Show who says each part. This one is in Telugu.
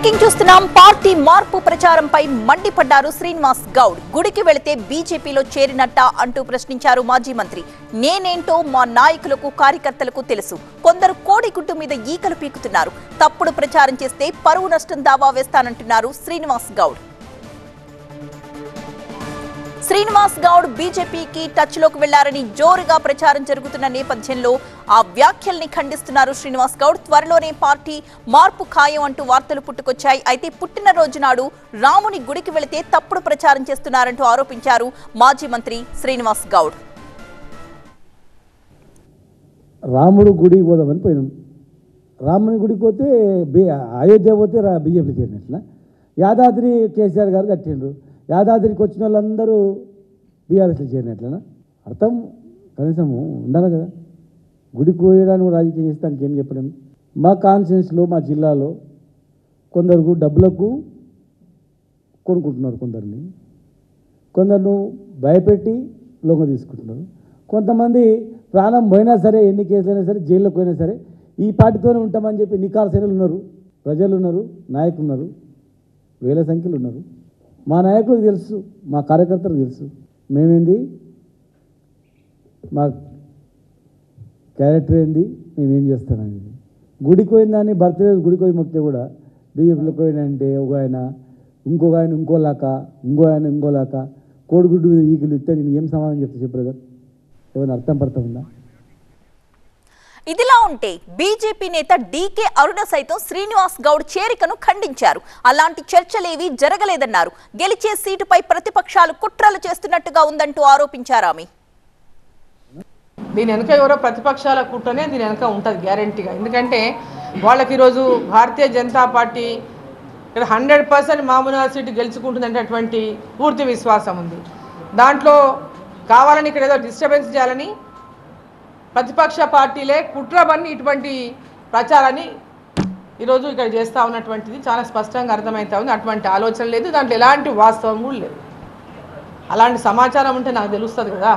Speaker 1: బ్రేకింగ్ చూస్తున్నాం. పార్టీ మార్పు ప్రచారంపై మండిపడ్డారు శ్రీనివాస్ గౌడ్. గుడికి వెళితే బీజేపీలో చేరినట్టా అంటూ ప్రశ్నించారు మాజీ మంత్రి. నేనేంటో మా నాయకులకు కార్యకర్తలకు తెలుసు. కొందరు కోడిగుడ్డు మీద ఈకలు పీకుతున్నారు. తప్పుడు ప్రచారం చేస్తే పరువు నష్టం దావా వేస్తానంటున్నారు శ్రీనివాస్ గౌడ్. శ్రీనివాస్ గౌడ్ బీజేపీకి టచ్ లోకి వెళ్లారని జోరుగా ప్రచారం జరుగుతున్న నేపథ్యంలో ఆ వ్యాఖ్యల్ని ఖండిస్తున్నారు శ్రీనివాస్ గౌడ్. త్వరలోనే పార్టీ మార్పు ఖాయం అంటూ వార్తలు పుట్టుకొచ్చాయి. అయితే పుట్టినరోజు నాడు రాముని గుడికి వెళితే తప్పుడు ప్రచారం చేస్తున్నారంటూ ఆరోపించారు మాజీ మంత్రి శ్రీనివాస్ గౌడ్.
Speaker 2: రాముడు గుడికి పోదామని పోయినాం. రాముని గుడికి పోతే అయోధ్య పోతే బీజేపీ చేరినట్ల. యాదాద్రి కేసీఆర్ గారు కట్టిండ్రు. యాదాద్రికి వచ్చిన వాళ్ళందరూ బీఆర్ఎస్లో చేరినట్లనా? అర్థం కనీసము ఉండాలి కదా. గుడికి పోయడానికి రాజకీయం చేస్తానికి ఏం చెప్పలేము. మా కాన్స్టిట్యూన్సీలో మా జిల్లాలో కొందరు డబ్బులకు కొనుక్కుంటున్నారు, కొందరు భయపెట్టి లొంగ తీసుకుంటున్నారు. కొంతమంది ప్రాణం పోయినా సరే, ఎన్ని కేసులైనా సరే, జైల్లోకి పోయినా సరే ఈ పార్టీతోనే ఉంటామని చెప్పి నికాల్సేనలు ఉన్నారు, ప్రజలు ఉన్నారు, నాయకులు ఉన్నారు, వేల సంఖ్యలు ఉన్నారు. మా నాయకులకు తెలుసు, మా కార్యకర్తలకు తెలుసు మేమేంది, మా క్యారెక్టర్ ఏంది, మేమేం చేస్తాననేది. గుడికి పోయిందని బర్త్డే గుడికి పోయి మొక్కితే కూడా బీజేపీలోకి పోయినంటే ఒక ఆయన ఇంకొక ఆయన ఇంకోలాక కోడిగుడ్డు మీద ఈకలు ఇస్తే నేను ఏం సమాధానం చెప్తా చెప్పు బ్రదర్? ఏమైనా అర్థం ఉందా?
Speaker 1: ఇదిలా ఉంటే బీజేపీ నేత డీకే అరుణ సైతం శ్రీనివాస్ గౌడ్ చేరికను ఖండించారు. అలాంటి చర్చలేవీ జరగలేదన్నారు. గెలిచే సీటుపై ప్రతిపక్షాలు కుట్రలు చేస్తున్నట్టుగా ఉందంటూ ఆరోపించారు ఆమె.
Speaker 3: దీని వెనక ఎవరో ప్రతిపక్షాల కుట్రనే దీని వెనక ఉంటుంది గ్యారంటీగా. ఎందుకంటే వాళ్ళకి ఈరోజు భారతీయ జనతా పార్టీ ఇక్కడ 100% మామూలు సీటు గెలుచుకుంటుందనేటువంటి పూర్తి విశ్వాసం ఉంది. దాంట్లో కావాలని ఇక్కడ ఏదో డిస్టర్బెన్స్ చేయాలని ప్రతిపక్ష పార్టీలే కుట్రబన్ని ఇటువంటి ప్రచారాన్ని ఈరోజు ఇక్కడ చేస్తూ ఉన్నటువంటిది చాలా స్పష్టంగా అర్థమవుతా ఉంది. అటువంటి ఆలోచన లేదు, దాంట్లో ఎలాంటి వాస్తవం కూడా లేదు. అలాంటి సమాచారం ఉంటే నాకు తెలుస్తుంది కదా.